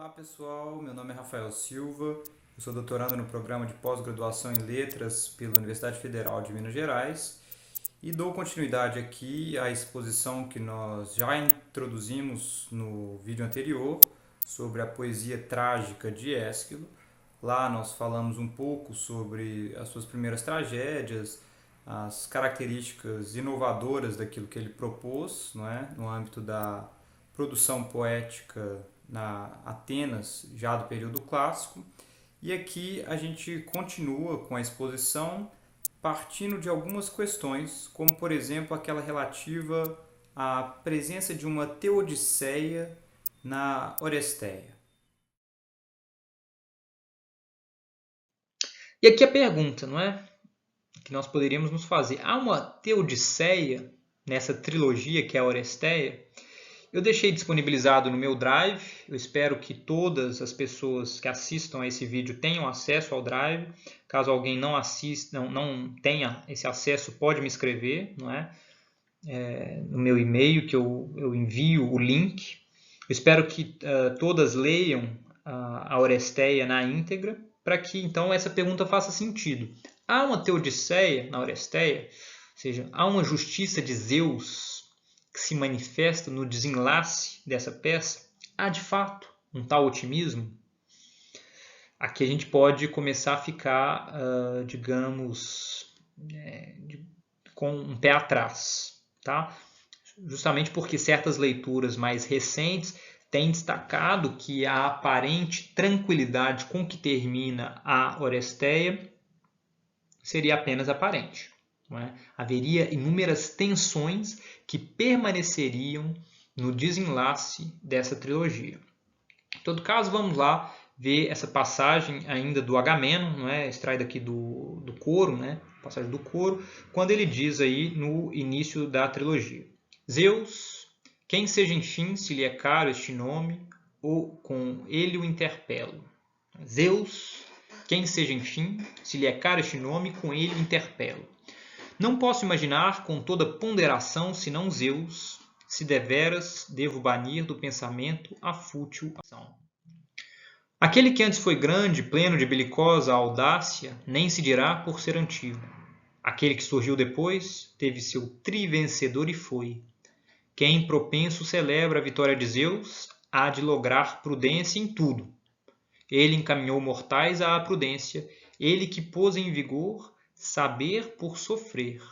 Olá pessoal, meu nome é Rafael Silva, eu sou doutorando no programa de pós-graduação em Letras pela Universidade Federal de Minas Gerais e dou continuidade aqui à exposição que nós já introduzimos no vídeo anterior sobre a poesia trágica de Ésquilo. Lá nós falamos um pouco sobre as suas primeiras tragédias, as características inovadoras daquilo que ele propôs, não é? No âmbito da produção poética na Atenas, já do período clássico. E aqui a gente continua com a exposição partindo de algumas questões, como por exemplo aquela relativa à presença de uma teodiceia na Oresteia. E aqui a pergunta, não é? Que nós poderíamos nos fazer. Há uma teodiceia nessa trilogia que é a Oresteia? Eu deixei disponibilizado no meu Drive. Eu espero que todas as pessoas que assistam a esse vídeo tenham acesso ao Drive. Caso alguém não assista, não tenha esse acesso, pode me escrever, não é? No meu e-mail que eu envio o link. Eu espero que todas leiam a Oresteia na íntegra, para que então essa pergunta faça sentido. Há uma teodiceia na Oresteia, ou seja, há uma justiça de Zeus que se manifesta no desenlace dessa peça? Há de fato um tal otimismo? Aqui a gente pode começar a ficar, digamos, com um pé atrás, tá? Justamente porque certas leituras mais recentes têm destacado que a aparente tranquilidade com que termina a Oresteia seria apenas aparente. Não é? Haveria inúmeras tensões que permaneceriam no desenlace dessa trilogia. Em todo caso, vamos lá ver essa passagem ainda do Agamenon, não é? Extraída aqui do coro, né? Passagem do coro, quando ele diz aí no início da trilogia: Zeus, quem seja enfim, se lhe é caro este nome, ou com ele o interpelo. Zeus, quem seja enfim, se lhe é caro este nome, com ele o interpelo. Não posso imaginar com toda ponderação, senão Zeus, se deveras devo banir do pensamento a fútil ação. Aquele que antes foi grande, pleno de belicosa audácia, nem se dirá por ser antigo. Aquele que surgiu depois, teve seu trivencedor e foi. Quem propenso celebra a vitória de Zeus, há de lograr prudência em tudo. Ele encaminhou mortais à prudência, ele que pôs em vigor saber por sofrer.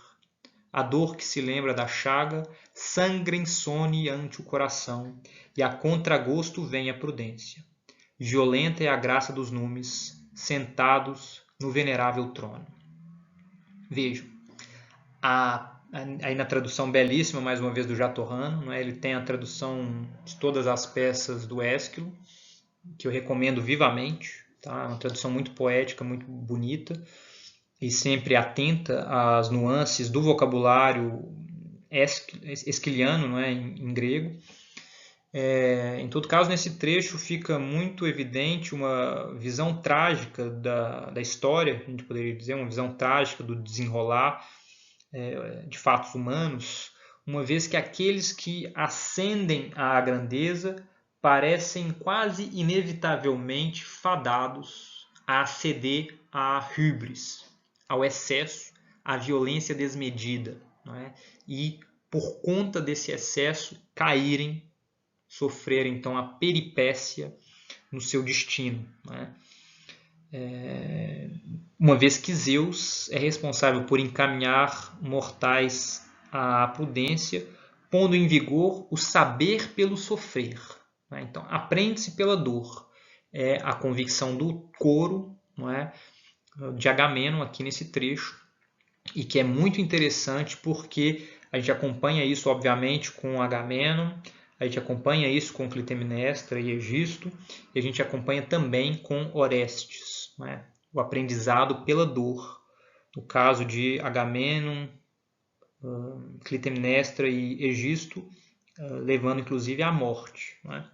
A dor que se lembra da chaga, sangra insone ante o coração, e a contragosto vem a prudência. Violenta é a graça dos numes, sentados no venerável trono. Vejam, aí na tradução belíssima, mais uma vez, do Jatorrano, não é? Ele tem a tradução de todas as peças do Ésquilo, que eu recomendo vivamente, tá? Uma tradução muito poética, muito bonita, e sempre atenta às nuances do vocabulário esquiliano, não é? em grego. Em todo caso, nesse trecho fica muito evidente uma visão trágica da história, a gente poderia dizer, uma visão trágica do desenrolar de fatos humanos, uma vez que aqueles que ascendem à grandeza parecem quase inevitavelmente fadados a ceder à hybris, ao excesso, à violência desmedida, não é? E, por conta desse excesso, caírem, sofrerem então a peripécia no seu destino, não é? Uma vez que Zeus é responsável por encaminhar mortais à prudência, pondo em vigor o saber pelo sofrer. Então, aprende-se pela dor. É a convicção do coro, não é, de Agamenon aqui nesse trecho, e que é muito interessante porque a gente acompanha isso, obviamente, com Agamenon, a gente acompanha isso com Clitemnestra e Egisto, e a gente acompanha também com Orestes, não é? O aprendizado pela dor. No caso de Agamenon, Clitemnestra e Egisto, levando inclusive à morte. Não é?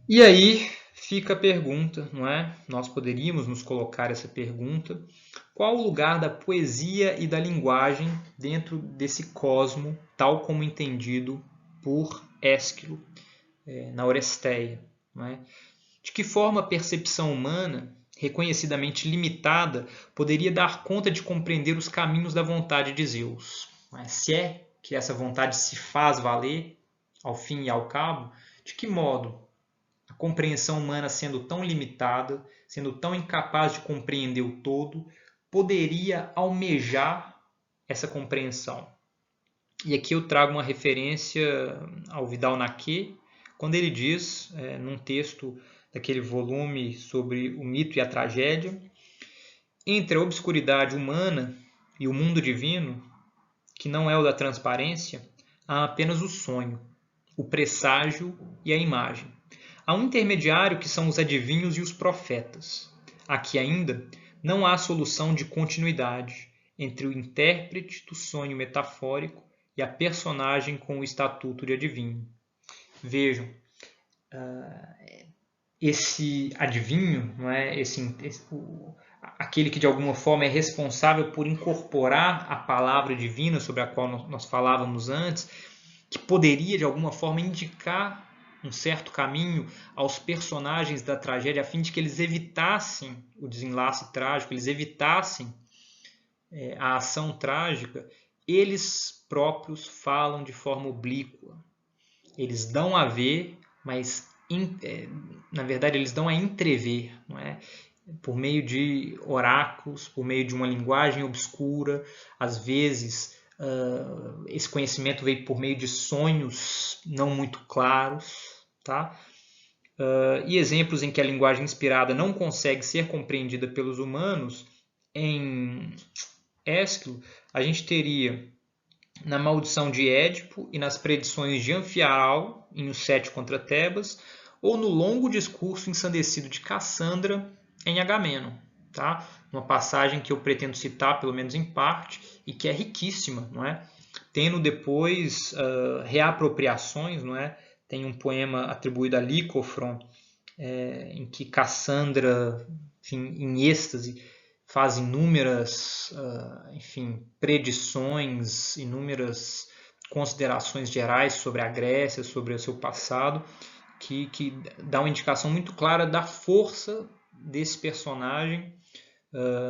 E aí fica a pergunta, não é? Nós poderíamos nos colocar essa pergunta: qual o lugar da poesia e da linguagem dentro desse cosmo, tal como entendido por Ésquilo? na Oresteia. Não é? De que forma a percepção humana, reconhecidamente limitada, poderia dar conta de compreender os caminhos da vontade de Zeus? Não é? Se é que essa vontade se faz valer, ao fim e ao cabo, de que modo a compreensão humana, sendo tão limitada, sendo tão incapaz de compreender o todo, poderia almejar essa compreensão? E aqui eu trago uma referência ao Vidal-Naquet, quando ele diz, num texto daquele volume sobre o mito e a tragédia, entre a obscuridade humana e o mundo divino, que não é o da transparência, há apenas o sonho, o presságio e a imagem. Há um intermediário que são os adivinhos e os profetas. Aqui ainda não há solução de continuidade entre o intérprete do sonho metafórico e a personagem com o estatuto de adivinho. Vejam, esse adivinho, não é? Aquele que de alguma forma é responsável por incorporar a palavra divina sobre a qual nós falávamos antes, que poderia de alguma forma indicar um certo caminho aos personagens da tragédia a fim de que eles evitassem o desenlace trágico, eles evitassem a ação trágica, eles próprios falam de forma oblíqua. Eles dão a ver, mas na verdade eles dão a entrever, não é? Por meio de oráculos, por meio de uma linguagem obscura, às vezes esse conhecimento veio por meio de sonhos não muito claros, tá? E exemplos em que a linguagem inspirada não consegue ser compreendida pelos humanos, em Ésquilo, a gente teria na Maldição de Édipo e nas predições de Anfial, em Os Sete contra Tebas, ou no longo discurso ensandecido de Cassandra, em Agamenon. Tá? Uma passagem que eu pretendo citar, pelo menos em parte, e que é riquíssima, não é? Tendo depois reapropriações, não é? Tem um poema atribuído a Licofron, em que Cassandra, enfim, em êxtase, faz inúmeras predições, inúmeras considerações gerais sobre a Grécia, sobre o seu passado, que dá uma indicação muito clara da força desse personagem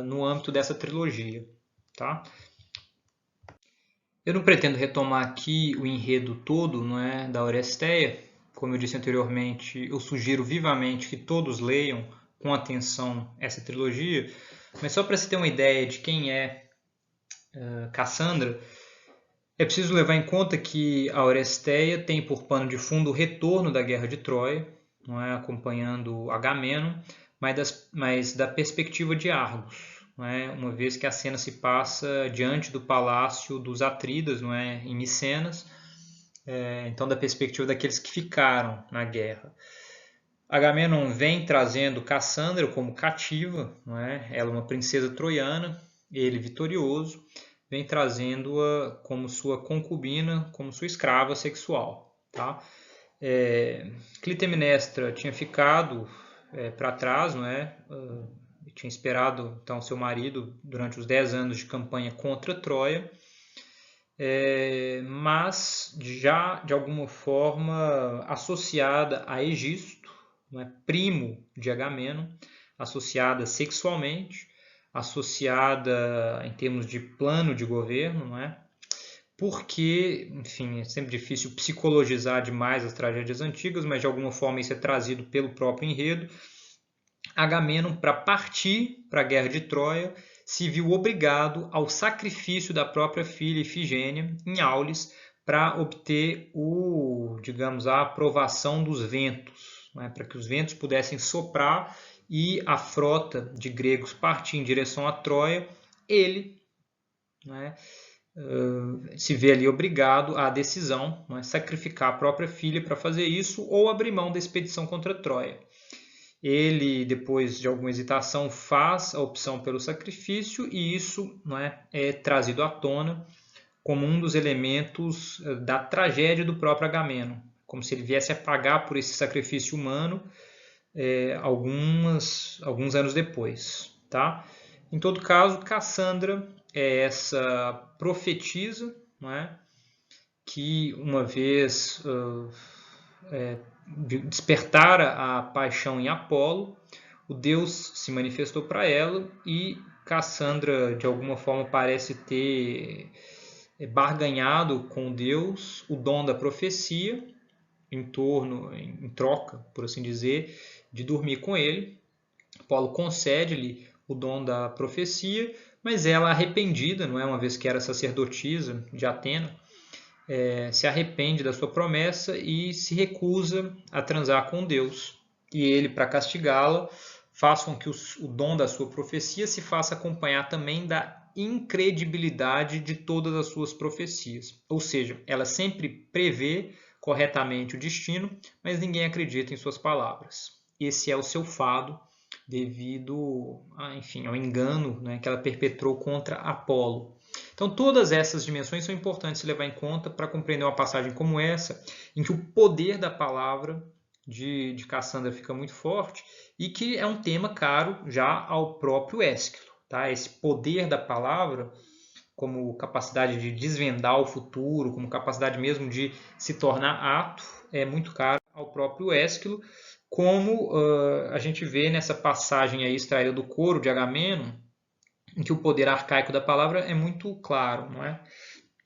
no âmbito dessa trilogia. Tá? Eu não pretendo retomar aqui o enredo todo, não é, da Oresteia. Como eu disse anteriormente, eu sugiro vivamente que todos leiam com atenção essa trilogia, mas só para se ter uma ideia de quem é Cassandra, é preciso levar em conta que a Oresteia tem por pano de fundo o retorno da Guerra de Troia, não é, acompanhando Agamenon, mas da perspectiva de Argos. Não é? Uma vez que a cena se passa diante do palácio dos Atridas, não é? Em Micenas, então da perspectiva daqueles que ficaram na guerra. Agamenon vem trazendo Cassandra como cativa, não é? Ela é uma princesa troiana, ele vitorioso, vem trazendo-a como sua concubina, como sua escrava sexual. Tá? Clitemnestra tinha ficado para trás, não é? Tinha esperado então seu marido durante os 10 anos de campanha contra Troia, mas já de alguma forma associada a Egisto, não é? Primo de Agamenon, associada sexualmente, associada em termos de plano de governo, não é? Porque, enfim, é sempre difícil psicologizar demais as tragédias antigas, mas de alguma forma isso é trazido pelo próprio enredo. Agamenon, para partir para a Guerra de Troia, se viu obrigado ao sacrifício da própria filha Ifigênia em Aulis para obter a aprovação dos ventos, né? Para que os ventos pudessem soprar e a frota de gregos partir em direção a Troia. Ele, né, se vê ali obrigado à decisão, né, sacrificar a própria filha para fazer isso ou abrir mão da expedição contra Troia. Ele, depois de alguma hesitação, faz a opção pelo sacrifício e isso, não é trazido à tona como um dos elementos da tragédia do próprio Agamenon, como se ele viesse a pagar por esse sacrifício humano alguns anos depois. Tá? Em todo caso, Cassandra é essa profetisa, não é? Que uma vez despertara a paixão em Apolo, o Deus se manifestou para ela e Cassandra, de alguma forma, parece ter barganhado com Deus o dom da profecia em troca, por assim dizer, de dormir com ele. Apolo concede-lhe o dom da profecia, mas ela, arrependida, não é, uma vez que era sacerdotisa de Atena, se arrepende da sua promessa e se recusa a transar com Deus. E ele, para castigá-la, faz com que o dom da sua profecia se faça acompanhar também da incredibilidade de todas as suas profecias. Ou seja, ela sempre prevê corretamente o destino, mas ninguém acredita em suas palavras. Esse é o seu fado devido ao engano, né, que ela perpetrou contra Apolo. Então, todas essas dimensões são importantes se levar em conta para compreender uma passagem como essa, em que o poder da palavra de Cassandra fica muito forte e que é um tema caro já ao próprio Ésquilo. Tá? Esse poder da palavra, como capacidade de desvendar o futuro, como capacidade mesmo de se tornar ato, é muito caro ao próprio Ésquilo, como a gente vê nessa passagem aí extraída do coro de Agamenon, em que o poder arcaico da palavra é muito claro, não é?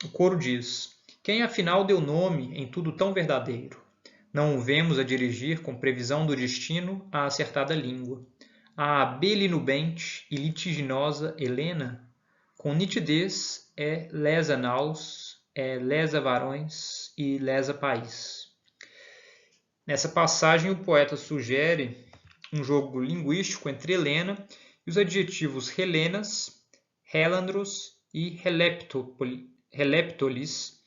O coro diz: quem afinal deu nome em tudo tão verdadeiro? Não o vemos a dirigir com previsão do destino a acertada língua. A belinubente e litiginosa Helena, com nitidez, é lesa naus, é lesa varões e lesa país. Nessa passagem, o poeta sugere um jogo linguístico entre Helena e os adjetivos Helenas, Helandros e Heleptolis,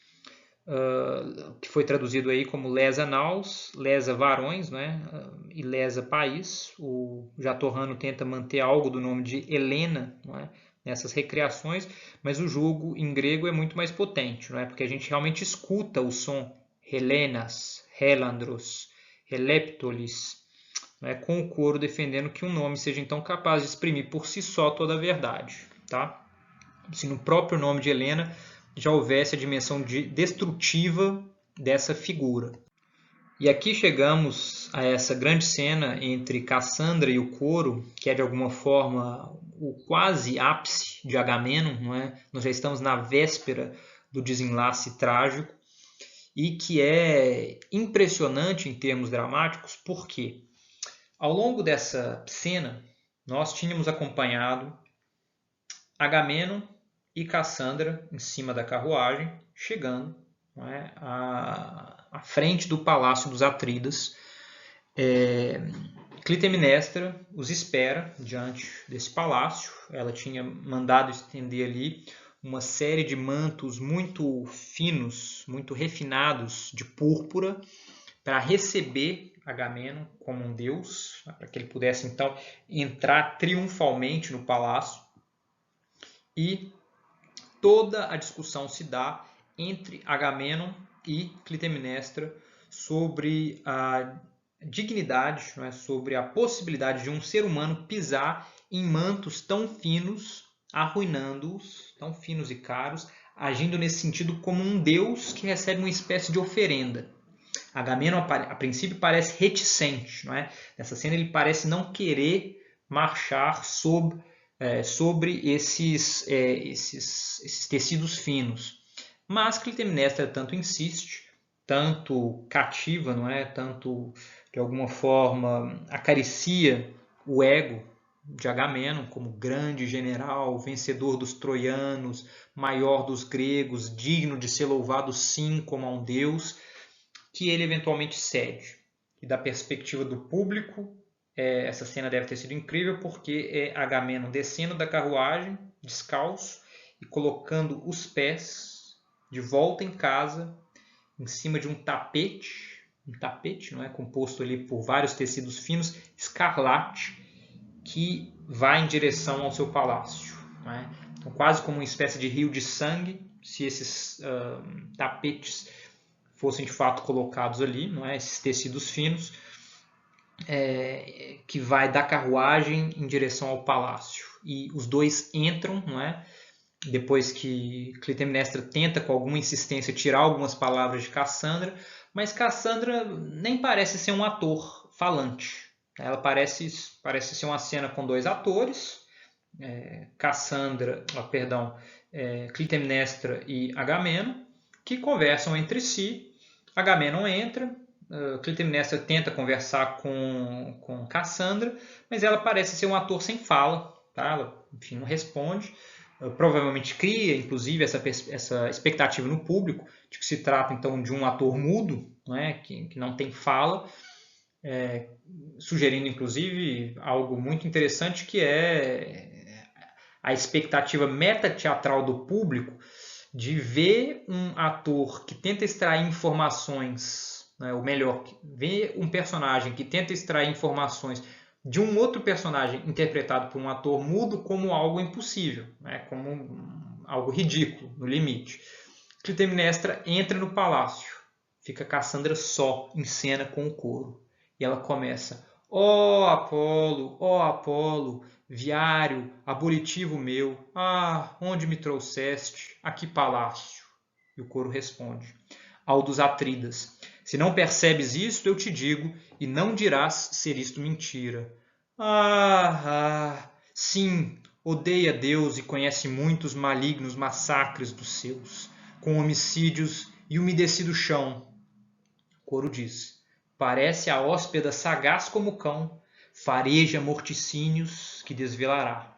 que foi traduzido aí como lesa naus, lesa varões, né, e lesa país. O Jatorrano tenta manter algo do nome de Helena, não é, nessas recriações, mas o jogo em grego é muito mais potente, não é, porque a gente realmente escuta o som Helenas, Helandros, Heleptolis, né, com o coro defendendo que um nome seja então capaz de exprimir por si só toda a verdade. Tá? Se no próprio nome de Helena já houvesse a dimensão destrutiva dessa figura. E aqui chegamos a essa grande cena entre Cassandra e o coro, que é de alguma forma o quase ápice de Agamenon, não é? Nós já estamos na véspera do desenlace trágico, e que é impressionante em termos dramáticos, porque ao longo dessa cena nós tínhamos acompanhado Agamenon e Cassandra em cima da carruagem, chegando, não é, à frente do palácio dos Atridas. Clitemnestra os espera diante desse palácio. Ela tinha mandado estender ali uma série de mantos muito finos, muito refinados de púrpura, para receber Agamenon como um deus, para que ele pudesse então entrar triunfalmente no palácio. E toda a discussão se dá entre Agamenon e Clitemnestra sobre a dignidade, não é? Sobre a possibilidade de um ser humano pisar em mantos tão finos, arruinando-os, tão finos e caros, agindo nesse sentido como um deus que recebe uma espécie de oferenda. Agamenon, a princípio, parece reticente, não é? Nessa cena ele parece não querer marchar sobre esses tecidos finos. Mas Clitemnestra tanto insiste, tanto cativa, não é? Tanto, de alguma forma, acaricia o ego de Agamenon como grande general, vencedor dos troianos, maior dos gregos, digno de ser louvado sim como a um deus, que ele eventualmente cede. E da perspectiva do público, essa cena deve ter sido incrível, porque é Agamenon descendo da carruagem, descalço, e colocando os pés de volta em casa, em cima de um tapete, não é, composto ali por vários tecidos finos, escarlate, que vai em direção ao seu palácio. Não é? Então, quase como uma espécie de rio de sangue, se esses tapetes fossem de fato colocados ali, não é? Esses tecidos finos, que vai da carruagem em direção ao palácio. E os dois entram, não é? Depois que Clitemnestra tenta com alguma insistência tirar algumas palavras de Cassandra, Mas Cassandra nem parece ser um ator falante. Ela parece ser uma cena com dois atores, Clitemnestra e Agamenon, que conversam entre si. Agamenon entra, Clitemnestra tenta conversar com Cassandra, mas ela parece ser um ator sem fala, tá? Ela, enfim, não responde. Provavelmente cria, inclusive, essa expectativa no público de que se trata, então, de um ator mudo, né, que não tem fala, sugerindo, inclusive, algo muito interessante, que é a expectativa metateatral do público de ver um ator que tenta extrair informações, né, ou melhor, ver um personagem que tenta extrair informações de um outro personagem interpretado por um ator mudo como algo impossível, né, como algo ridículo, no limite. Clitemnestra entra no palácio, fica Cassandra só, em cena com o coro. E ela começa: ó Apolo, viário, abolitivo meu, onde me trouxeste? A que palácio? E o coro responde: ao dos Atridas. Se não percebes isto, eu te digo, e não dirás ser isto mentira. Sim, odeia Deus e conhece muitos malignos massacres dos seus, com homicídios e umedecido chão. O coro diz: parece a hóspeda sagaz como cão, fareja morticínios que desvelará.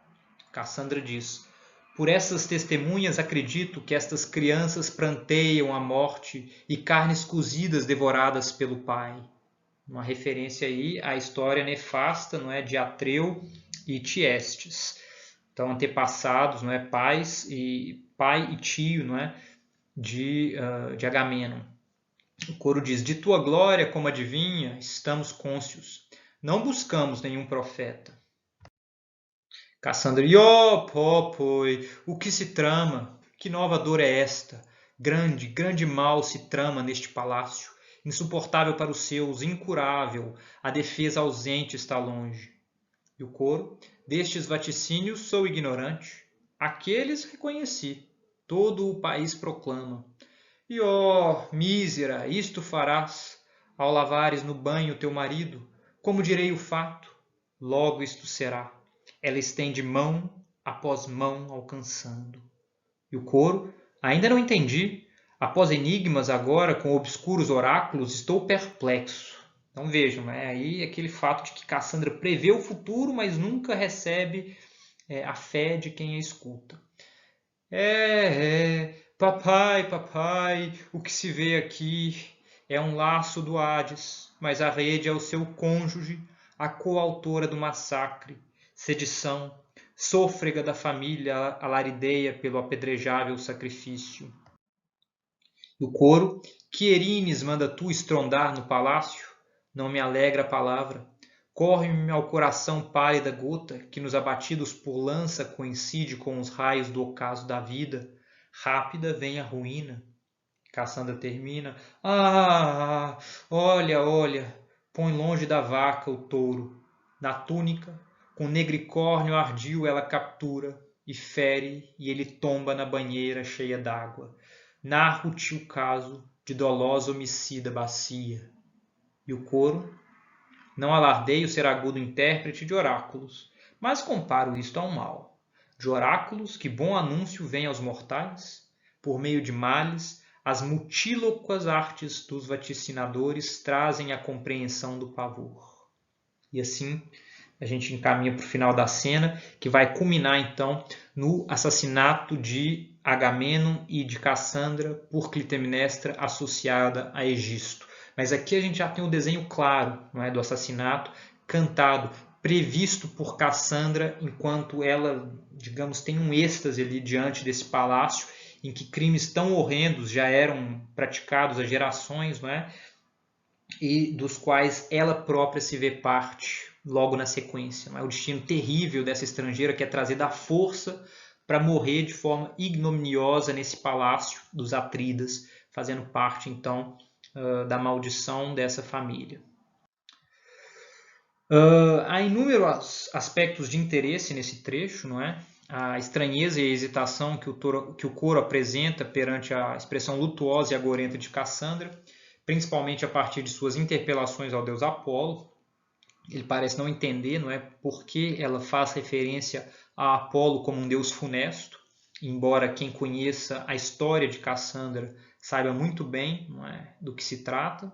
Cassandra diz: por essas testemunhas acredito que estas crianças pranteiam a morte e carnes cozidas devoradas pelo pai. Uma referência aí à história nefasta, não é, de Atreu e Tiestes. Então, antepassados, não é, pai e tio, não é, de Agamenon. O coro diz: de tua glória, como adivinha, estamos cônscios. Não buscamos nenhum profeta. Cassandra: popoi, o que se trama? Que nova dor é esta? Grande, grande mal se trama neste palácio. Insuportável para os seus, incurável, a defesa ausente está longe. E o coro: destes vaticínios sou ignorante. Aqueles reconheci, todo o país proclama. E mísera, isto farás, ao lavares no banho teu marido, como direi o fato, logo isto será. Ela estende mão após mão alcançando. E o coro: ainda não entendi. Após enigmas agora com obscuros oráculos, estou perplexo. Então vejam, aí aquele fato de que Cassandra prevê o futuro, mas nunca recebe a fé de quem a escuta. Papai, o que se vê aqui é um laço do Hades, mas a rede é o seu cônjuge, a coautora do massacre, sedição, sôfrega da família alarideia pelo apedrejável sacrifício. Do coro: que Erines manda tu estrondar no palácio? Não me alegra a palavra. Corre-me ao coração pálida gota, que nos abatidos por lança coincide com os raios do ocaso da vida. Rápida vem a ruína. Cassandra termina: olha, põe longe da vaca o touro. Na túnica, com negricórnio ardil ela captura, e fere, e ele tomba na banheira cheia d'água. Narro-te o caso de dolosa homicida bacia. E o coro: não alardeio ser agudo intérprete de oráculos, mas comparo isto a um mal. De oráculos que bom anúncio vem aos mortais, por meio de males, as multíloquas artes dos vaticinadores trazem a compreensão do pavor. E assim a gente encaminha para o final da cena, que vai culminar então no assassinato de Agamenon e de Cassandra por Clitemnestra associada a Egisto. Mas aqui a gente já tem o desenho claro, não é, do assassinato cantado, previsto por Cassandra, enquanto ela, digamos, tem um êxtase ali diante desse palácio, em que crimes tão horrendos já eram praticados há gerações, não é? E dos quais ela própria se vê parte logo na sequência. Não é? O destino terrível dessa estrangeira que é trazida à força para morrer de forma ignominiosa nesse palácio dos Atridas, fazendo parte, então, da maldição dessa família. Há inúmeros aspectos de interesse nesse trecho, não é? A estranheza e a hesitação que o coro apresenta perante a expressão lutuosa e agorenta de Cassandra, principalmente a partir de suas interpelações ao deus Apolo. Ele parece não entender, não é, por que ela faz referência a Apolo como um deus funesto, embora quem conheça a história de Cassandra saiba muito bem, não é, do que se trata.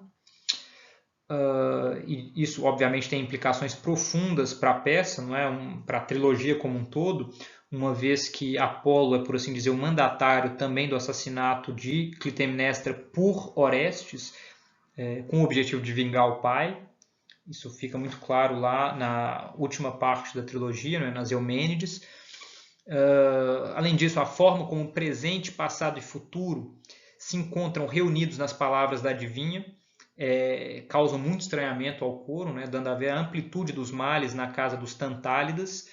E isso obviamente tem implicações profundas para a peça, não é, para a trilogia como um todo, uma vez que Apolo é, por assim dizer, o mandatário também do assassinato de Clitemnestra por Orestes, com o objetivo de vingar o pai. Isso fica muito claro lá na última parte da trilogia, né, nas Eumênides. Além disso, a forma como presente, passado e futuro se encontram reunidos nas palavras da adivinha causam muito estranhamento ao coro, né, dando a ver a amplitude dos males na casa dos Tantálidas,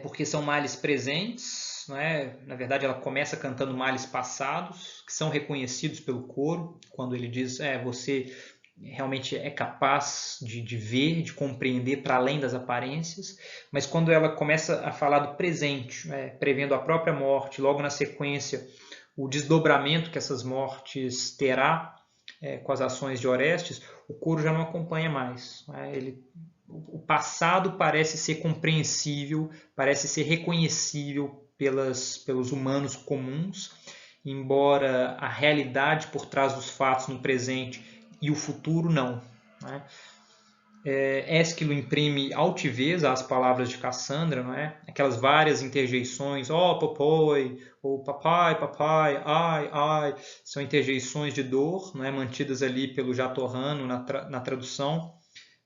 porque são males presentes, né? Na verdade, ela começa cantando males passados, que são reconhecidos pelo coro, quando ele diz, você realmente é capaz de ver, de compreender para além das aparências, mas quando ela começa a falar do presente, prevendo a própria morte, logo na sequência, o desdobramento que essas mortes terá com as ações de Orestes, o coro já não acompanha mais. O passado parece ser compreensível, parece ser reconhecível pelos humanos comuns, embora a realidade por trás dos fatos no presente e o futuro não. Ésquilo imprime altivez às palavras de Cassandra, não é? Aquelas várias interjeições, papai, ou papai, papai, ai, ai, são interjeições de dor, não é? Mantidas ali pelo Jatorrano na tradução,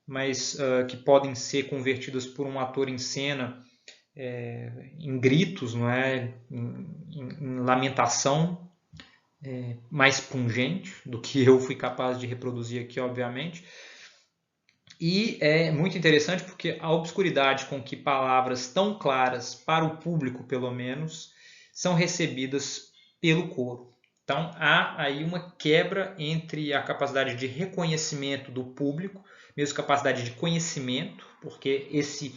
mas que podem ser convertidas por um ator em cena em gritos, não é? Em lamentação mais pungente do que eu fui capaz de reproduzir aqui, obviamente. E é muito interessante porque a obscuridade com que palavras tão claras, para o público pelo menos, são recebidas pelo coro. Então há aí uma quebra entre a capacidade de reconhecimento do público, mesmo capacidade de conhecimento, porque esse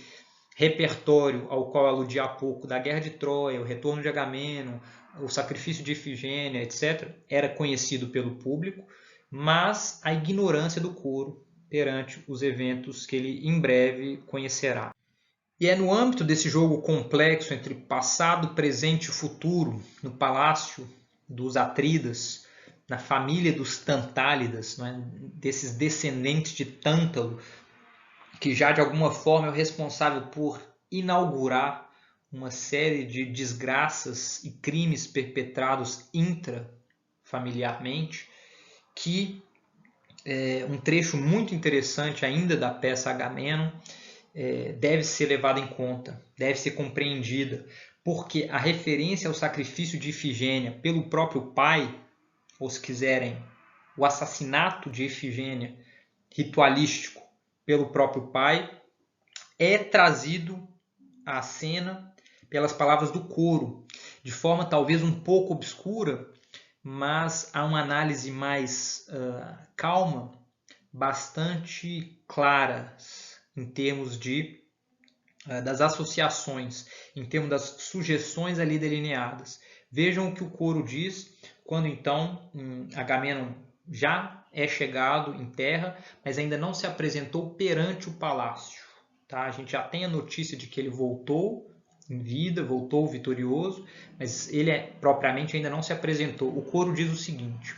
repertório ao qual eu aludi há pouco, da Guerra de Troia, o retorno de Agamenon, o sacrifício de Ifigênia, etc., era conhecido pelo público, mas a ignorância do coro perante os eventos que ele em breve conhecerá. E é no âmbito desse jogo complexo entre passado, presente e futuro, no palácio dos Atridas, na família dos Tantálidas, desses descendentes de Tântalo, que já de alguma forma é o responsável por inaugurar uma série de desgraças e crimes perpetrados intrafamiliarmente, que um trecho muito interessante ainda da peça Agamenon deve ser levada em conta, deve ser compreendida, porque a referência ao sacrifício de Ifigênia pelo próprio pai, ou se quiserem, o assassinato de Ifigênia ritualístico pelo próprio pai, é trazido à cena pelas palavras do coro, de forma talvez um pouco obscura, mas há uma análise mais calma, bastante clara em termos das associações, em termos das sugestões ali delineadas. Vejam o que o coro diz quando então Agamenon já é chegado em terra, mas ainda não se apresentou perante o palácio. Tá? A gente já tem a notícia de que ele voltou em vida, voltou vitorioso, mas ele propriamente ainda não se apresentou. O coro diz o seguinte: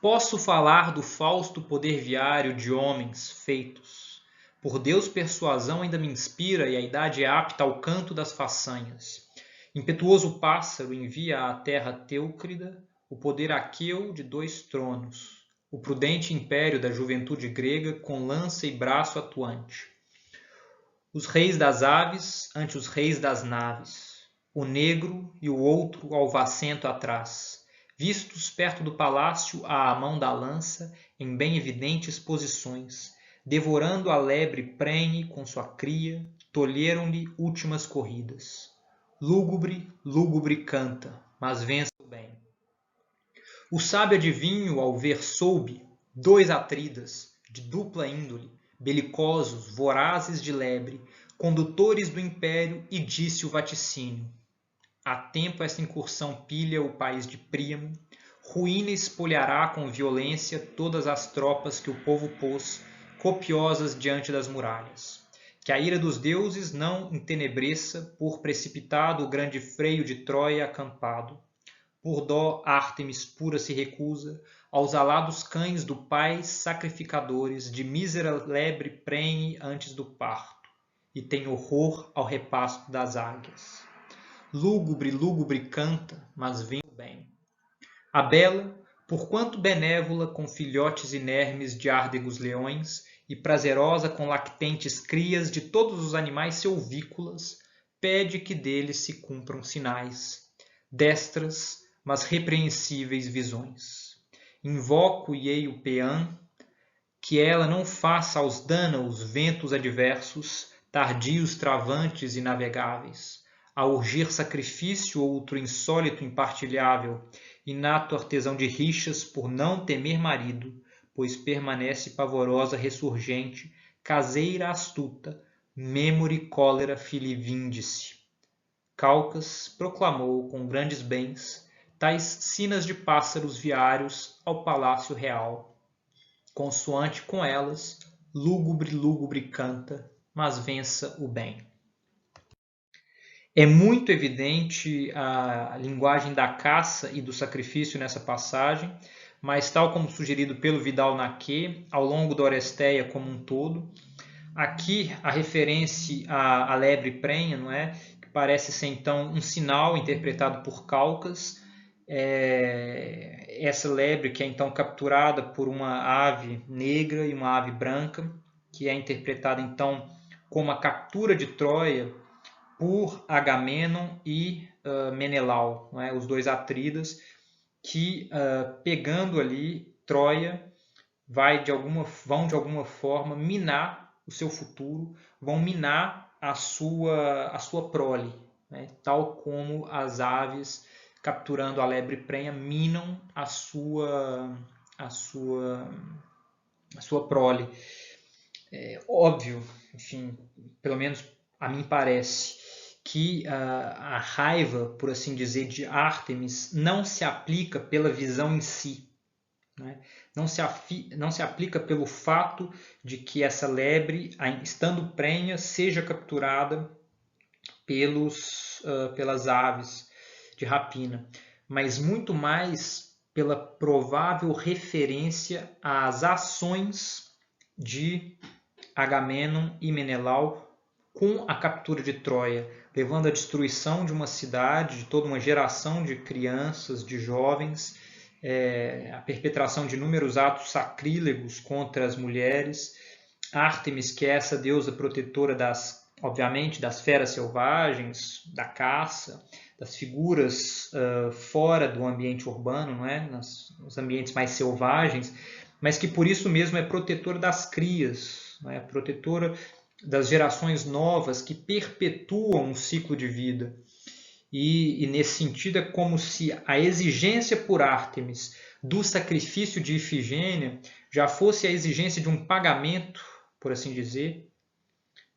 posso falar do fausto poder viário de homens feitos. Por Deus persuasão ainda me inspira e a idade é apta ao canto das façanhas. Impetuoso pássaro envia à terra teucrida o poder aqueu de 2 tronos, o prudente império da juventude grega com lança e braço atuante. Os reis das aves ante os reis das naves, o negro e o outro alvacento atrás, vistos perto do palácio à mão da lança, em bem evidentes posições, devorando a lebre prenhe com sua cria, tolheram-lhe últimas corridas. Lúgubre, lúgubre canta, mas vence o bem. O sábio adivinho, ao ver, soube 2 Atridas, de dupla índole, belicosos, vorazes de lebre, condutores do império, e disse o vaticínio: há tempo esta incursão pilha o país de Príamo, ruína e espolhará com violência todas as tropas que o povo pôs copiosas diante das muralhas. Que a ira dos deuses não entenebreça por precipitado o grande freio de Troia acampado. Por dó, Ártemis pura se recusa aos alados cães do pai sacrificadores de mísera lebre prenhe antes do parto, e tem horror ao repasto das águias. Lúgubre, lúgubre canta, mas vem o bem. A bela, porquanto benévola com filhotes inermes de árdegos leões, e prazerosa com lactentes crias de todos os animais selvícolas, pede que deles se cumpram sinais, destras, mas repreensíveis visões. Invoco Ieio Peã, que ela não faça aos dânaos ventos adversos, tardios, travantes e navegáveis, a urgir sacrifício outro insólito impartilhável, inato artesão de rixas por não temer marido, pois permanece pavorosa ressurgente, caseira astuta, memore cólera filivíndice. Calcas proclamou com grandes bens tais sinas de pássaros viários ao palácio real. Consoante com elas, lúgubre, lúgubre canta, mas vença o bem. É muito evidente a linguagem da caça e do sacrifício nessa passagem, mas tal como sugerido pelo Vidal-Naquet, ao longo da Oresteia como um todo, aqui a referência à lebre prenha, não é? Que parece ser então um sinal interpretado por Calcas, essa lebre que é então capturada por uma ave negra e uma ave branca, que é interpretada então como a captura de Troia por Agamenon e Menelau, não é? Os dois Atridas, que pegando ali Troia vão de alguma forma minar o seu futuro, vão minar a sua prole, né? Tal como as aves capturando a lebre prenha minam a sua prole. É óbvio, enfim, pelo menos a mim parece que a raiva, por assim dizer, de Ártemis não se aplica pela visão em si, né? Não se aplica pelo fato de que essa lebre, estando prenha, seja capturada pelas aves de rapina, mas muito mais pela provável referência às ações de Agamenon e Menelau com a captura de Troia, levando à destruição de uma cidade, de toda uma geração de crianças, de jovens, a perpetração de inúmeros atos sacrílegos contra as mulheres. Ártemis, que é essa deusa protetora obviamente, das feras selvagens, da caça, das figuras fora do ambiente urbano, não é? Nos ambientes mais selvagens, mas que por isso mesmo é protetora das crias, não é? Protetora das gerações novas que perpetuam o ciclo de vida. E nesse sentido é como se a exigência por Ártemis do sacrifício de Ifigênia já fosse a exigência de um pagamento, por assim dizer,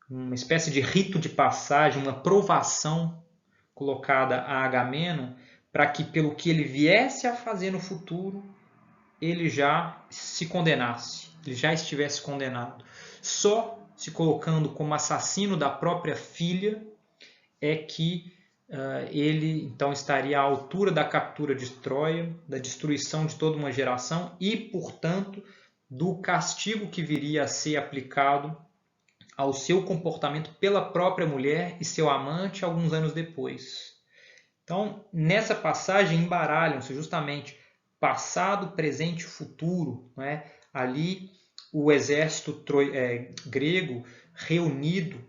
uma espécie de rito de passagem, uma provação colocada a Agamenon, para que pelo que ele viesse a fazer no futuro, ele já se condenasse, ele já estivesse condenado. Só se colocando como assassino da própria filha é que ele então estaria à altura da captura de Troia, da destruição de toda uma geração e, portanto, do castigo que viria a ser aplicado ao seu comportamento pela própria mulher e seu amante alguns anos depois. Então, nessa passagem embaralham-se justamente passado, presente e futuro, não é? Ali o exército grego reunido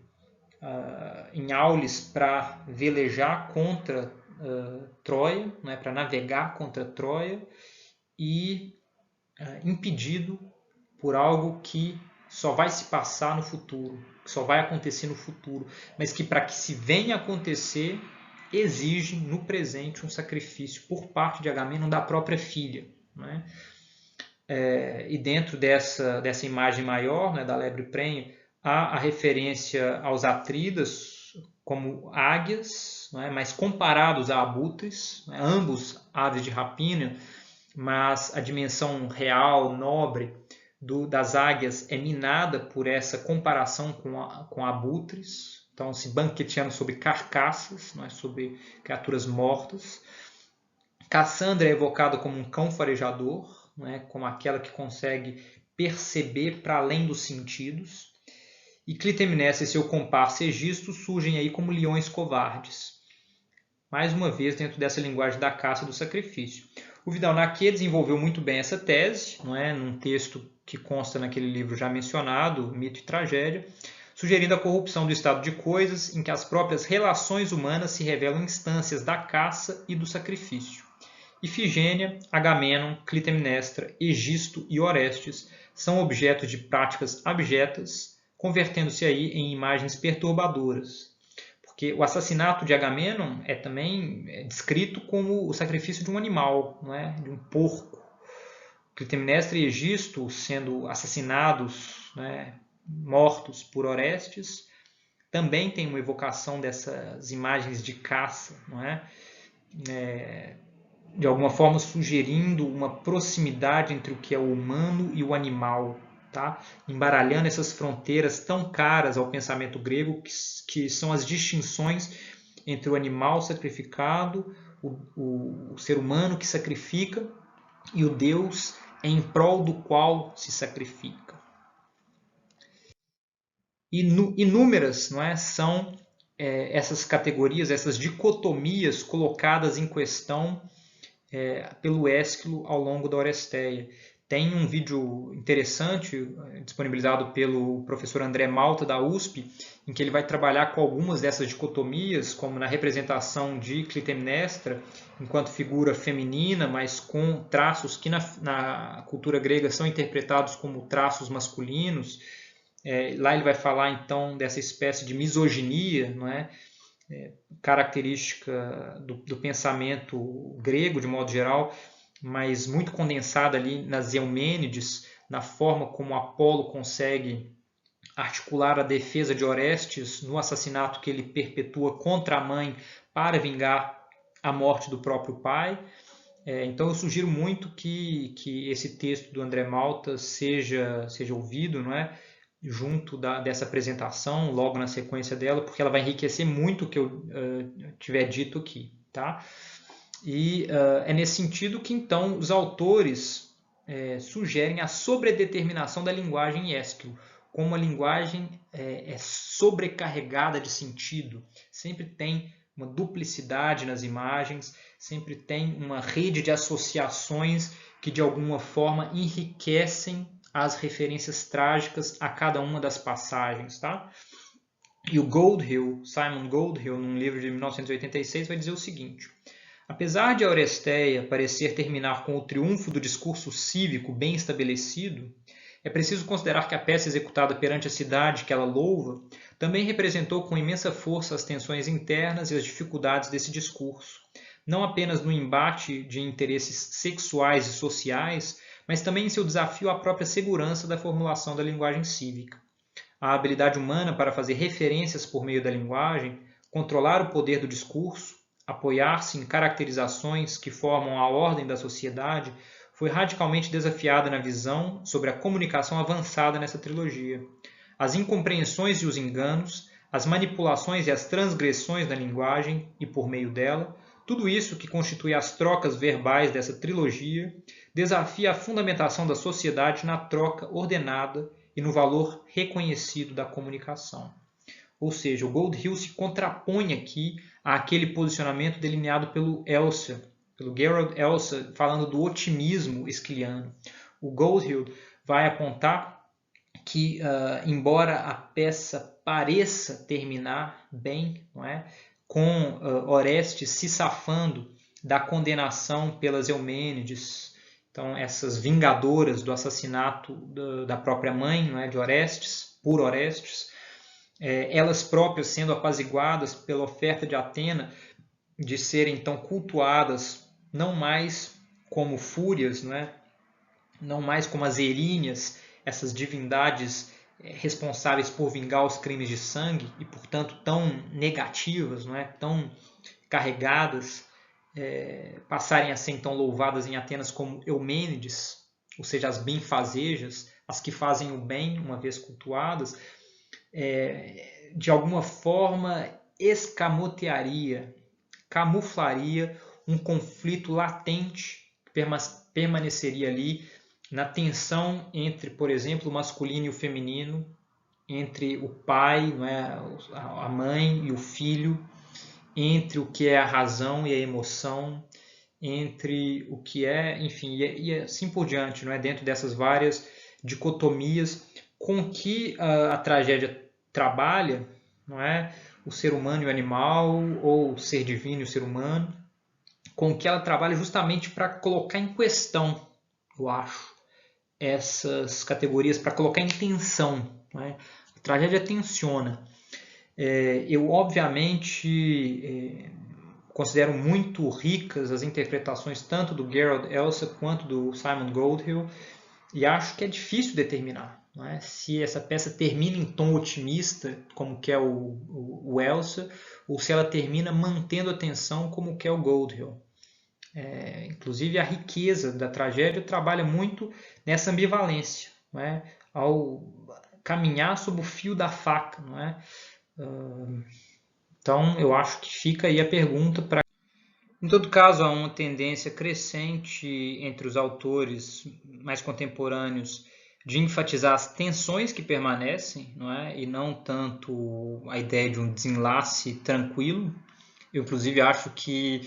em Aulis para velejar contra Troia, né, para navegar contra Troia, e impedido por algo que só vai se passar no futuro, que só vai acontecer no futuro, mas que para que se venha a acontecer exige no presente um sacrifício por parte de Agamenon da própria filha, né? E dentro dessa imagem maior, né, da lebre prenha, há a referência aos Atridas como águias, né, mas comparados a abutres, né, ambos aves de rapina, mas a dimensão real, nobre, das águias é minada por essa comparação com abutres, então se banqueteando sobre carcaças, não é, sobre criaturas mortas. Cassandra é evocada como um cão farejador, não é, como aquela que consegue perceber para além dos sentidos. E Clitemnestra e seu comparsa Egisto surgem aí como leões covardes. Mais uma vez dentro dessa linguagem da caça e do sacrifício. O Vidal-Naquet desenvolveu muito bem essa tese, não é, num texto que consta naquele livro já mencionado, Mito e Tragédia, sugerindo a corrupção do estado de coisas em que as próprias relações humanas se revelam instâncias da caça e do sacrifício. Ifigênia, Agamenon, Clitemnestra, Egisto e Orestes são objetos de práticas abjetas, convertendo-se aí em imagens perturbadoras. Porque o assassinato de Agamenon é também descrito como o sacrifício de um animal, não é? De um porco. Clitemnestra e Egisto sendo assassinados, né, mortos por Orestes, também tem uma evocação dessas imagens de caça, não é? De alguma forma sugerindo uma proximidade entre o que é o humano e o animal, tá? Embaralhando essas fronteiras tão caras ao pensamento grego, que são as distinções entre o animal sacrificado, o ser humano que sacrifica e o Deus em prol do qual se sacrifica. Inúmeras, não é, são essas categorias, essas dicotomias colocadas em questão pelo Ésquilo ao longo da Oresteia. Tem um vídeo interessante disponibilizado pelo professor André Malta da USP, em que ele vai trabalhar com algumas dessas dicotomias, como na representação de Clitemnestra enquanto figura feminina, mas com traços que na cultura grega são interpretados como traços masculinos. Lá ele vai falar então dessa espécie de misoginia, não é? Característica do pensamento grego de modo geral, mas muito condensada ali nas Eumênides, na forma como Apolo consegue articular a defesa de Orestes no assassinato que ele perpetua contra a mãe para vingar a morte do próprio pai. Então eu sugiro muito que esse texto do André Malta seja ouvido, não é? Junto dessa apresentação, logo na sequência dela, porque ela vai enriquecer muito o que eu tiver dito aqui. Tá? E é nesse sentido que, então, os autores sugerem a sobredeterminação da linguagem em Ésquilo, como a linguagem é sobrecarregada de sentido, sempre tem uma duplicidade nas imagens, sempre tem uma rede de associações que, de alguma forma, enriquecem as referências trágicas a cada uma das passagens. Tá? E o Goldhill, Simon Goldhill, num livro de 1986, vai dizer o seguinte: apesar de a Oresteia parecer terminar com o triunfo do discurso cívico bem estabelecido, é preciso considerar que a peça executada perante a cidade que ela louva também representou com imensa força as tensões internas e as dificuldades desse discurso, não apenas no embate de interesses sexuais e sociais, mas também em seu desafio à própria segurança da formulação da linguagem cívica. A habilidade humana para fazer referências por meio da linguagem, controlar o poder do discurso, apoiar-se em caracterizações que formam a ordem da sociedade, foi radicalmente desafiada na visão sobre a comunicação avançada nessa trilogia. As incompreensões e os enganos, as manipulações e as transgressões da linguagem e por meio dela, tudo isso que constitui as trocas verbais dessa trilogia, desafia a fundamentação da sociedade na troca ordenada e no valor reconhecido da comunicação. Ou seja, o Goldhill se contrapõe aqui àquele posicionamento delineado pelo Elsa, pelo Gerald Elsa, falando do otimismo esquiliano. O Goldhill vai apontar que, embora a peça pareça terminar bem, não é? Com Orestes se safando da condenação pelas Eumênides, então essas vingadoras do assassinato da própria mãe, não é? De Orestes, por Orestes, elas próprias sendo apaziguadas pela oferta de Atena de serem então cultuadas não mais como fúrias, não mais como as eríneas, essas divindades responsáveis por vingar os crimes de sangue e, portanto, tão negativas, tão carregadas passarem a ser então louvadas em Atenas como Eumênides, ou seja, as benfazejas, as que fazem o bem, uma vez cultuadas, de alguma forma escamotearia, camuflaria um conflito latente que permaneceria ali na tensão entre, por exemplo, o masculino e o feminino, entre o pai, não é, a mãe e o filho, entre o que é a razão e a emoção, entre o que é, enfim, e assim por diante, não é, dentro dessas várias dicotomias com que a tragédia trabalha, não é, o ser humano e o animal, ou o ser divino e o ser humano, com que ela trabalha justamente para colocar em questão, eu acho, essas categorias, para colocar em tensão. Não é? A tragédia tensiona. Eu, obviamente, considero muito ricas as interpretações tanto do Gerald Elsa quanto do Simon Goldhill, e acho que é difícil determinar, não é? Se essa peça termina em tom otimista, como que é o Elsa, ou se ela termina mantendo a tensão, como que é o Goldhill. Inclusive, a riqueza da tragédia trabalha muito nessa ambivalência, não é? Ao caminhar sob o fio da faca. Não é? Então, eu acho que fica aí a pergunta para. Em todo caso, há uma tendência crescente entre os autores mais contemporâneos de enfatizar as tensões que permanecem, não é? E não tanto a ideia de um desenlace tranquilo. Eu, inclusive, acho que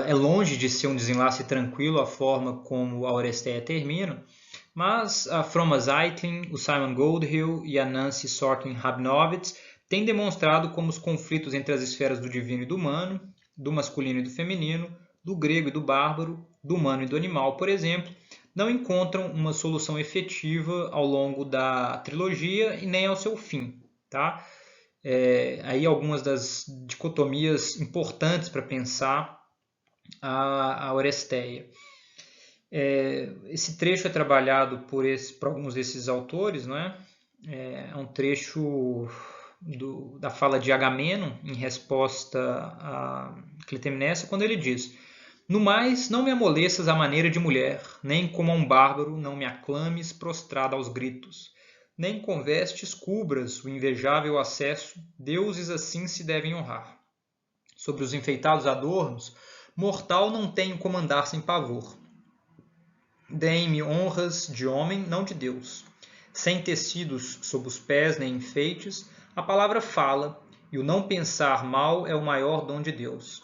é longe de ser um desenlace tranquilo a forma como a Oresteia termina, mas a Froma Zeitlin, o Simon Goldhill e a Nancy Sorkin-Rabinowitz têm demonstrado como os conflitos entre as esferas do divino e do humano, do masculino e do feminino, do grego e do bárbaro, do humano e do animal, por exemplo, não encontram uma solução efetiva ao longo da trilogia e nem ao seu fim. Tá? Aí algumas das dicotomias importantes para pensar a Oresteia. Esse trecho é trabalhado por alguns desses autores, não é? É um trecho da fala de Agamenon em resposta a Clitemnestra, quando ele diz: "No mais, não me amoleças à maneira de mulher, nem como a um bárbaro não me aclames prostrada aos gritos, nem com vestes cubras o invejável acesso, deuses assim se devem honrar. Sobre os enfeitados adornos, mortal não tenho como andar sem pavor. Deem-me honras de homem, não de Deus. Sem tecidos sob os pés nem enfeites, a palavra fala, e o não pensar mal é o maior dom de Deus.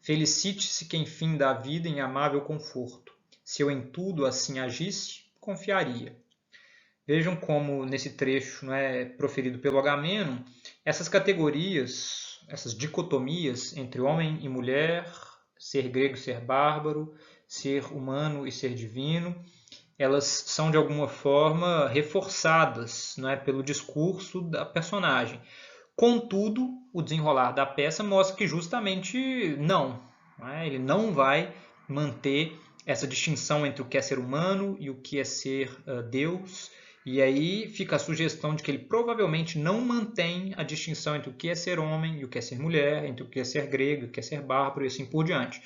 Felicite-se quem finda a vida em amável conforto. Se eu em tudo assim agisse, confiaria." Vejam como nesse trecho, não é, proferido pelo Agamenon, essas categorias, essas dicotomias entre homem e mulher, ser grego e ser bárbaro, ser humano e ser divino, elas são de alguma forma reforçadas, não é, pelo discurso da personagem. Contudo, o desenrolar da peça mostra que justamente não é? Ele não vai manter essa distinção entre o que é ser humano e o que é ser Deus. E aí fica a sugestão de que ele provavelmente não mantém a distinção entre o que é ser homem e o que é ser mulher, entre o que é ser grego e o que é ser bárbaro e assim por diante.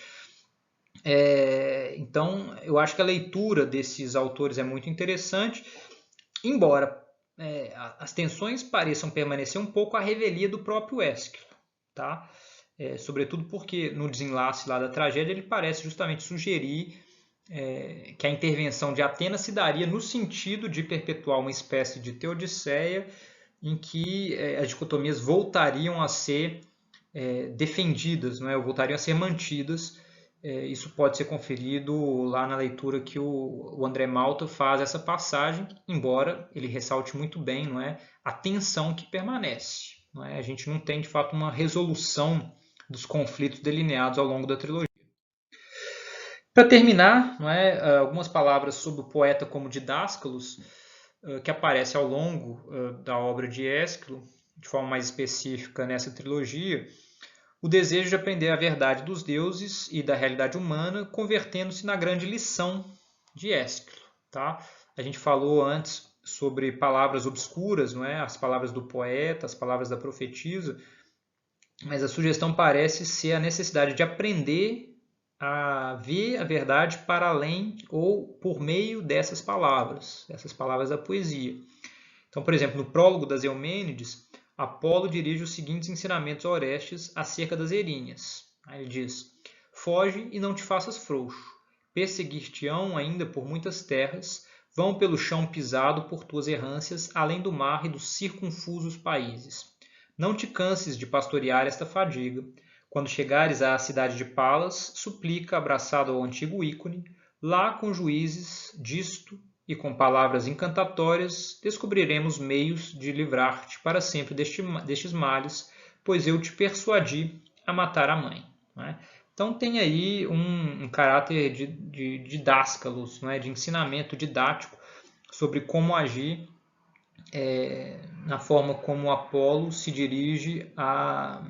Então, eu acho que a leitura desses autores é muito interessante, embora as tensões pareçam permanecer um pouco à revelia do próprio Ésquilo, tá? Sobretudo porque no desenlace lá da tragédia ele parece justamente sugerir que a intervenção de Atenas se daria no sentido de perpetuar uma espécie de teodiceia em que as dicotomias voltariam a ser defendidas, não é? Ou voltariam a ser mantidas. Isso pode ser conferido lá na leitura que o André Malta faz essa passagem, embora ele ressalte muito bem, não é, a tensão que permanece. Não é? A gente não tem, de fato, uma resolução dos conflitos delineados ao longo da trilogia. Para terminar, não é, algumas palavras sobre o poeta como Didáscalos, que aparece ao longo da obra de Ésquilo, de forma mais específica nessa trilogia, o desejo de aprender a verdade dos deuses e da realidade humana, convertendo-se na grande lição de Ésquilo. Tá? A gente falou antes sobre palavras obscuras, não é? As palavras do poeta, as palavras da profetisa, mas a sugestão parece ser a necessidade de aprender a ver a verdade para além ou por meio dessas palavras da poesia. Então, por exemplo, no prólogo das Eumênides, Apolo dirige os seguintes ensinamentos a Orestes acerca das Erinhas. Aí ele diz: foge e não te faças frouxo, perseguir-te-ão ainda por muitas terras, vão pelo chão pisado por tuas errâncias, além do mar e dos circunfusos países. Não te canses de pastorear esta fadiga. Quando chegares à cidade de Palas, suplica, abraçado ao antigo ícone, lá com juízes disto e com palavras encantatórias, descobriremos meios de livrar-te para sempre destes males, pois eu te persuadi a matar a mãe. Né? Então tem aí um caráter de didáscalos, né? De ensinamento didático sobre como agir na forma como Apolo se dirige a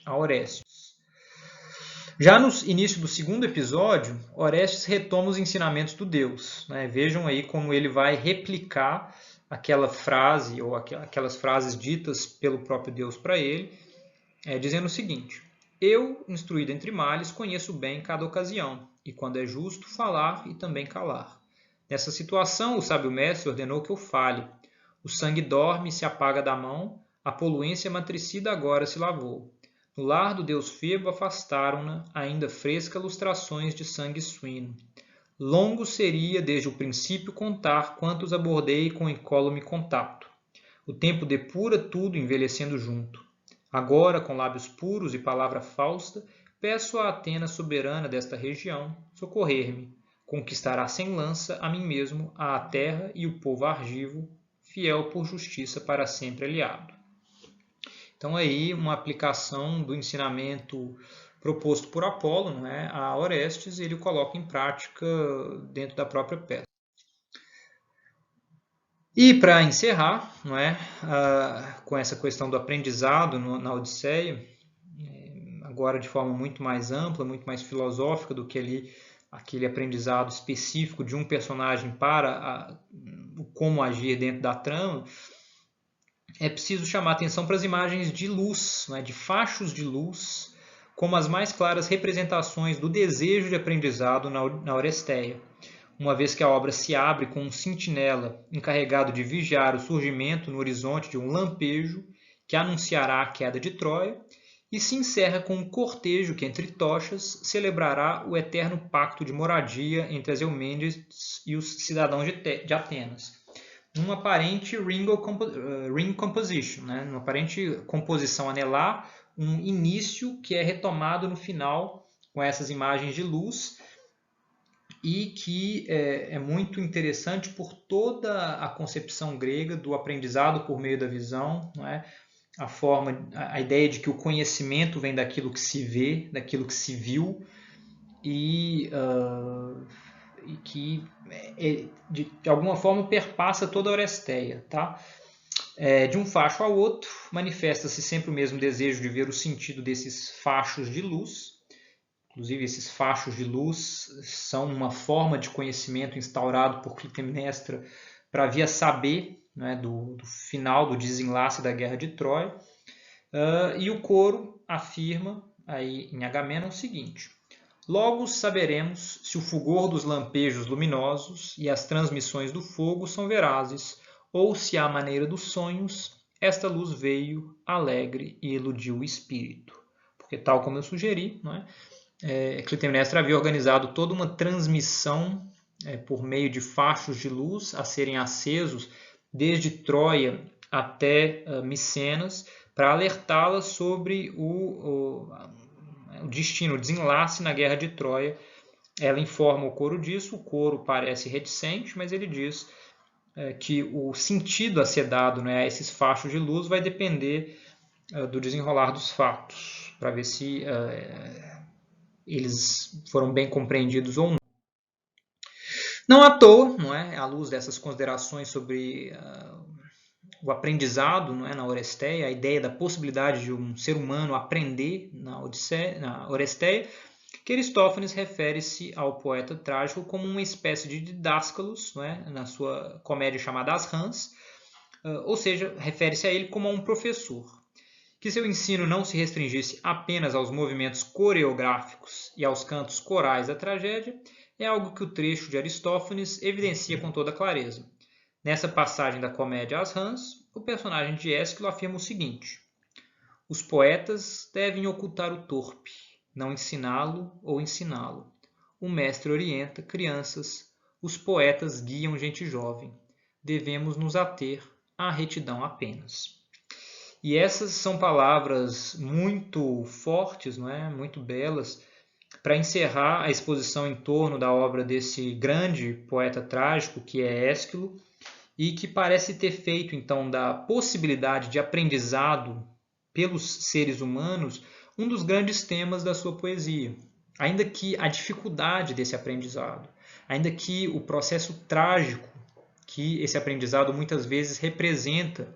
Orestes. Já no início do segundo episódio, Orestes retoma os ensinamentos do deus. Né? Vejam aí como ele vai replicar aquela frase ou aquelas frases ditas pelo próprio deus para ele, dizendo o seguinte: eu, instruído entre males, conheço bem cada ocasião, e quando é justo, falar e também calar. Nessa situação, o sábio mestre ordenou que eu fale. O sangue dorme e se apaga da mão, a poluência matricida agora se lavou. No lar do deus Febo afastaram-na, ainda fresca lustrações de sangue suíno. Longo seria, desde o princípio, contar quantos abordei com incólume contato. O tempo depura tudo, envelhecendo junto. Agora, com lábios puros e palavra fausta, peço a Atena soberana desta região socorrer-me. Conquistará sem lança a mim mesmo, a terra e o povo argivo, fiel por justiça para sempre aliado. Então aí uma aplicação do ensinamento proposto por Apolo, não é, a Orestes, ele o coloca em prática dentro da própria peça. E para encerrar, não é, com essa questão do aprendizado na Odisseia, agora de forma muito mais ampla, muito mais filosófica do que aquele aprendizado específico de um personagem para como agir dentro da trama, é preciso chamar atenção para as imagens de luz, né, de fachos de luz, como as mais claras representações do desejo de aprendizado na Oresteia, uma vez que a obra se abre com um sentinela encarregado de vigiar o surgimento no horizonte de um lampejo que anunciará a queda de Troia, e se encerra com um cortejo que, entre tochas, celebrará o eterno pacto de moradia entre as Eumênides e os cidadãos de Atenas, numa aparente ring composition, né? Numa aparente composição anelar, um início que é retomado no final com essas imagens de luz e que é muito interessante por toda a concepção grega do aprendizado por meio da visão, não é? A ideia de que o conhecimento vem daquilo que se vê, daquilo que se viu, e que de alguma forma perpassa toda a Oresteia. Tá? De um facho ao outro, manifesta-se sempre o mesmo desejo de ver o sentido desses fachos de luz. Inclusive, esses fachos de luz são uma forma de conhecimento instaurado por Clitemnestra para via saber, né, do final, do desenlace da Guerra de Troia. E o coro afirma aí em Agamenon o seguinte: logo saberemos se o fulgor dos lampejos luminosos e as transmissões do fogo são verazes, ou se, à maneira dos sonhos, esta luz veio alegre e iludiu o espírito. Porque, tal como eu sugeri, não é? Clitemnestra havia organizado toda uma transmissão por meio de fachos de luz a serem acesos desde Troia até Micenas, para alertá-las sobre o destino, o desenlace na Guerra de Troia. Ela informa o coro disso, o coro parece reticente, mas ele diz que o sentido a ser dado, né, a esses fachos de luz vai depender do desenrolar dos fatos, para ver se eles foram bem compreendidos ou não. Não à toa, não é? À luz dessas considerações sobre o aprendizado, não é, na Oresteia, a ideia da possibilidade de um ser humano aprender na Oresteia, que Aristófanes refere-se ao poeta trágico como uma espécie de didáscalos, não é, na sua comédia chamada As Rãs, ou seja, refere-se a ele como a um professor. que seu ensino não se restringisse apenas aos movimentos coreográficos e aos cantos corais da tragédia, é algo que o trecho de Aristófanes evidencia com toda clareza. Nessa passagem da comédia As Rãs, o personagem de Ésquilo afirma o seguinte: os poetas devem ocultar o torpe, não ensiná-lo ou ensiná-lo. O mestre orienta crianças, os poetas guiam gente jovem. Devemos nos ater à retidão apenas. E essas são palavras muito fortes, não é? Muito belas, para encerrar a exposição em torno da obra desse grande poeta trágico que é Ésquilo, e que parece ter feito, então, da possibilidade de aprendizado pelos seres humanos um dos grandes temas da sua poesia. Ainda que a dificuldade desse aprendizado, ainda que o processo trágico que esse aprendizado muitas vezes representa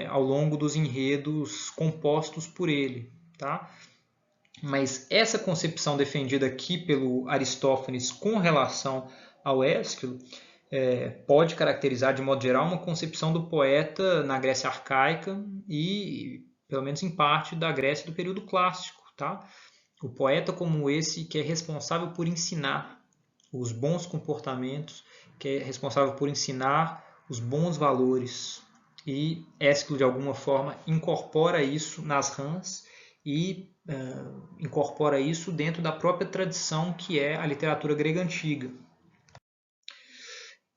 ao longo dos enredos compostos por ele. Tá? Mas essa concepção defendida aqui pelo Aristófanes com relação ao Ésquilo pode caracterizar, de modo geral, uma concepção do poeta na Grécia arcaica e, pelo menos em parte, da Grécia do período clássico. Tá? O poeta como esse que é responsável por ensinar os bons comportamentos, que é responsável por ensinar os bons valores. E Ésquilo, de alguma forma, incorpora isso nas Rãs e incorpora isso dentro da própria tradição que é a literatura grega antiga.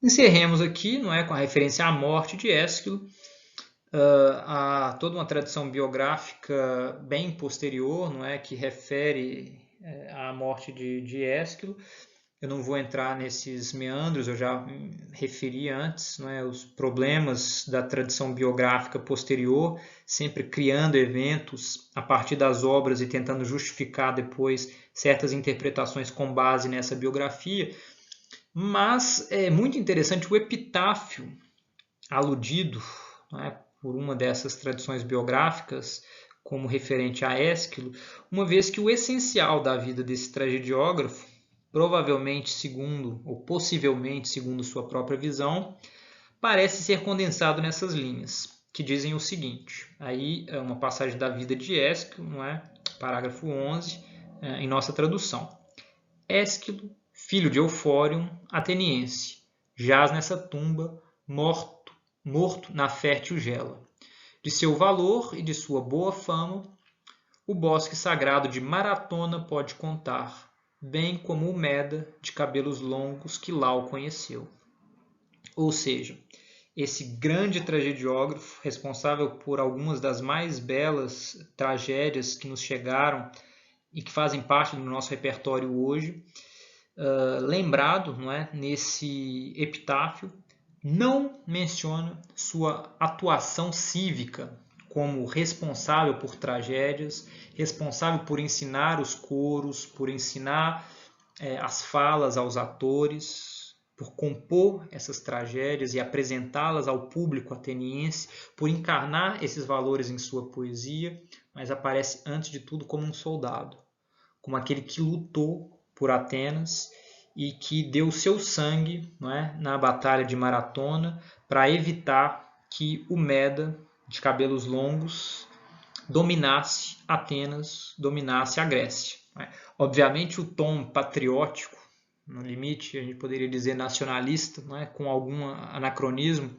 Encerremos aqui, não é, com a referência à morte de Ésquilo. Há toda uma tradição biográfica bem posterior, não é, que refere à morte de Ésquilo. Eu não vou entrar nesses meandros, eu já referi antes, não é, os problemas da tradição biográfica posterior, sempre criando eventos a partir das obras e tentando justificar depois certas interpretações com base nessa biografia. Mas é muito interessante o epitáfio aludido, não é, por uma dessas tradições biográficas, como referente a Ésquilo, uma vez que o essencial da vida desse tragediógrafo, provavelmente segundo, ou possivelmente segundo sua própria visão, parece ser condensado nessas linhas, que dizem o seguinte, aí é uma passagem da vida de Ésquilo, não é? Parágrafo 11, em nossa tradução. Ésquilo, filho de Eufórion, ateniense, jaz nessa tumba, morto na fértil Gela. De seu valor e de sua boa fama, o bosque sagrado de Maratona pode contar, bem como o Meda de cabelos longos que lá o conheceu. Ou seja, esse grande tragediógrafo, responsável por algumas das mais belas tragédias que nos chegaram e que fazem parte do nosso repertório hoje, lembrado, não é, nesse epitáfio, não menciona sua atuação cívica como responsável por tragédias, responsável por ensinar os coros, por ensinar as falas aos atores, por compor essas tragédias e apresentá-las ao público ateniense, por encarnar esses valores em sua poesia, mas aparece antes de tudo como um soldado, como aquele que lutou por Atenas e que deu seu sangue, não é, na batalha de Maratona para evitar que o Meda de cabelos longos dominasse Atenas, dominasse a Grécia. Não é? Obviamente o tom patriótico, no limite a gente poderia dizer nacionalista, não é, com algum anacronismo,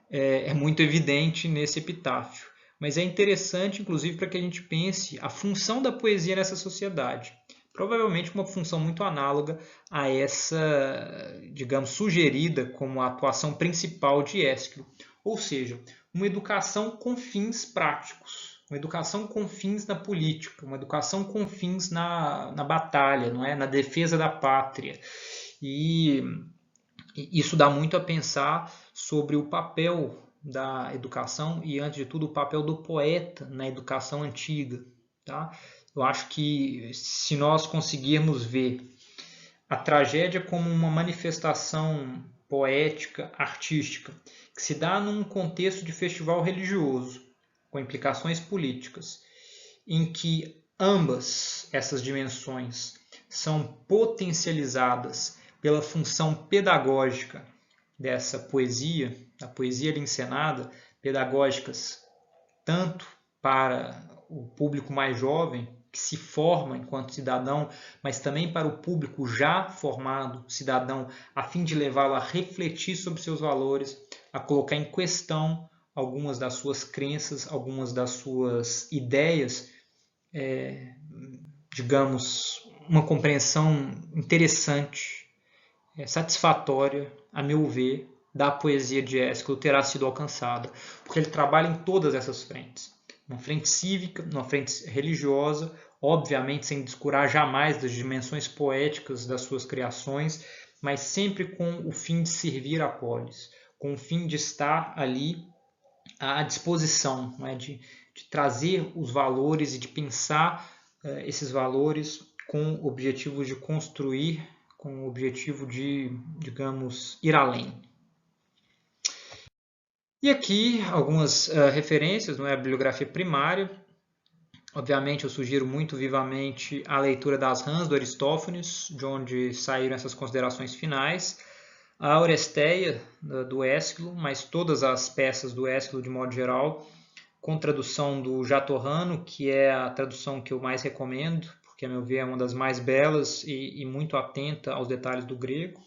é muito evidente nesse epitáfio. Mas é interessante, inclusive, para que a gente pense a função da poesia nessa sociedade. Provavelmente uma função muito análoga a essa, digamos, sugerida como a atuação principal de Ésquilo. Ou seja, uma educação com fins práticos, uma educação com fins na política, uma educação com fins na batalha, não é? Na defesa da pátria. E isso dá muito a pensar sobre o papel da educação e, antes de tudo, o papel do poeta na educação antiga. Tá? Eu acho que se nós conseguirmos ver a tragédia como uma manifestação poética, artística, que se dá num contexto de festival religioso, com implicações políticas, em que ambas essas dimensões são potencializadas pela função pedagógica dessa poesia, a poesia ali encenada, pedagógicas tanto para o público mais jovem, que se forma enquanto cidadão, mas também para o público já formado cidadão, a fim de levá-lo a refletir sobre seus valores, a colocar em questão algumas das suas crenças, algumas das suas ideias, digamos, uma compreensão interessante, satisfatória, a meu ver, da poesia de Ésquilo terá sido alcançada, porque ele trabalha em todas essas frentes. Uma frente cívica, uma frente religiosa, obviamente sem descurar jamais das dimensões poéticas das suas criações, mas sempre com o fim de servir a polis, com o fim de estar ali à disposição, né, de trazer os valores e de pensar esses valores com o objetivo de construir, com o objetivo de, digamos, ir além. E aqui algumas referências, não é, a bibliografia primária. Obviamente eu sugiro muito vivamente a leitura das Rãs do Aristófanes, de onde saíram essas considerações finais, a Oresteia do Ésquilo, mas todas as peças do Ésquilo de modo geral, com tradução do Jatorrano, que é a tradução que eu mais recomendo, porque a meu ver é uma das mais belas e muito atenta aos detalhes do grego.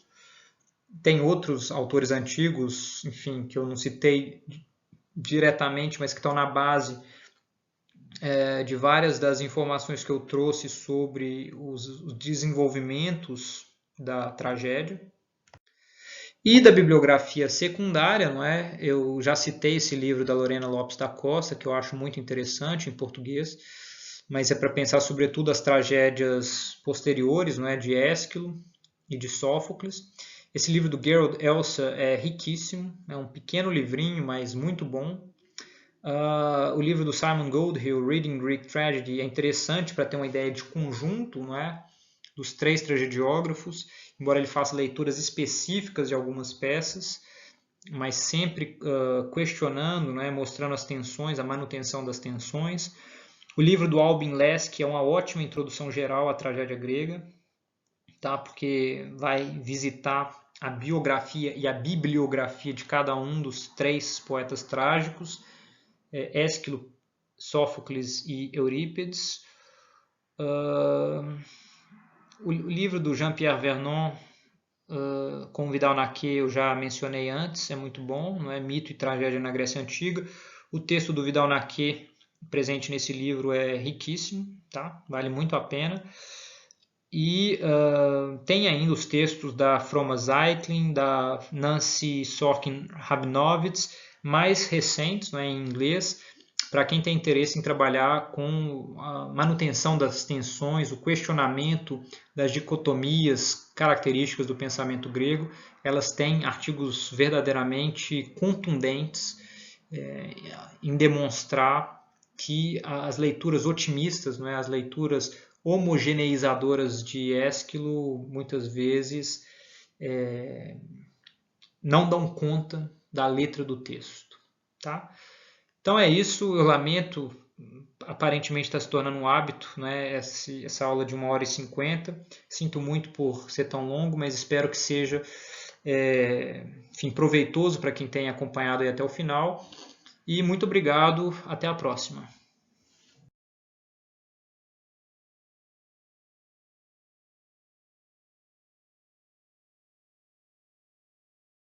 Tem outros autores antigos, enfim, que eu não citei diretamente, mas que estão na base de várias das informações que eu trouxe sobre os desenvolvimentos da tragédia. E da bibliografia secundária, não é? Eu já citei esse livro da Lorena Lopes da Costa, que eu acho muito interessante em português, mas é para pensar sobretudo as tragédias posteriores, não é? De Ésquilo e de Sófocles. Esse livro do Gerald Elsa é riquíssimo, é um pequeno livrinho, mas muito bom. O livro do Simon Goldhill, Reading Greek Tragedy, é interessante para ter uma ideia de conjunto, não é? Dos 3 tragediógrafos, embora ele faça leituras específicas de algumas peças, mas sempre questionando, né, mostrando as tensões, a manutenção das tensões. O livro do Albin Lesk é uma ótima introdução geral à tragédia grega, tá? Porque vai visitar a biografia e a bibliografia de cada um dos 3 poetas trágicos, Ésquilo, Sófocles e Eurípides. O livro do Jean-Pierre Vernon, com Vidal-Naquet, eu já mencionei antes, é muito bom, não é? Mito e Tragédia na Grécia Antiga. O texto do Vidal-Naquet presente nesse livro é riquíssimo, tá? Vale muito a pena. E tem ainda os textos da Froma Zeitlin, da Nancy Sorkin-Rabinowitz, mais recentes, não é, em inglês, para quem tem interesse em trabalhar com a manutenção das tensões, o questionamento das dicotomias características do pensamento grego. Elas têm artigos verdadeiramente contundentes em demonstrar que as leituras otimistas, não é, as leituras homogeneizadoras de Ésquilo, muitas vezes não dão conta da letra do texto. Tá? Então é isso, eu lamento, aparentemente está se tornando um hábito, né, essa aula de 1h50. Sinto muito por ser tão longo, mas espero que seja enfim, proveitoso para quem tem acompanhado aí até o final. E muito obrigado, até a próxima.